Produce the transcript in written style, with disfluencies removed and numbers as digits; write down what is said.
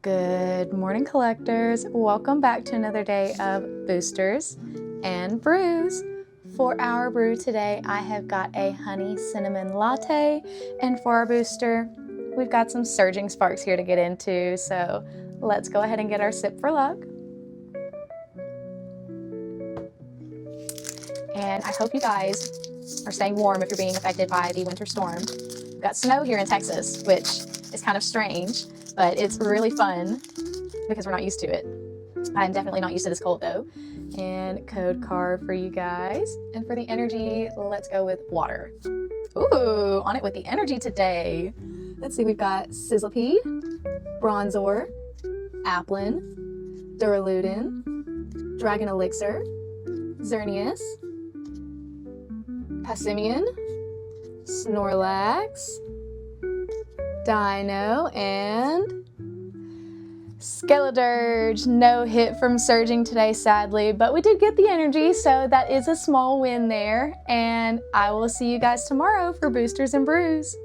Good morning, collectors. Welcome back to another day of boosters and brews. For our brew today, I have got a honey cinnamon latte, and for our booster, we've got some surging sparks here to get into, so let's go ahead and get our sip for luck. And I hope you guys are staying warm if you're being affected by the winter storm. We've got snow here in Texas, which is kind of strange, but it's really fun because we're not used to it. I'm definitely not used to this cold though. And code card for you guys. And for the energy, let's go with water. Ooh, on it with the energy today. Let's see, we've got Sizzlepede, Bronzor, Applin, Duraludin, Dragon Elixir, Xerneas, Passimian, Snorlax, Dino, and Skeledirge. No hit from Surging today, sadly, but we did get the energy, so that is a small win there. And I will see you guys tomorrow for Boosters and Brews.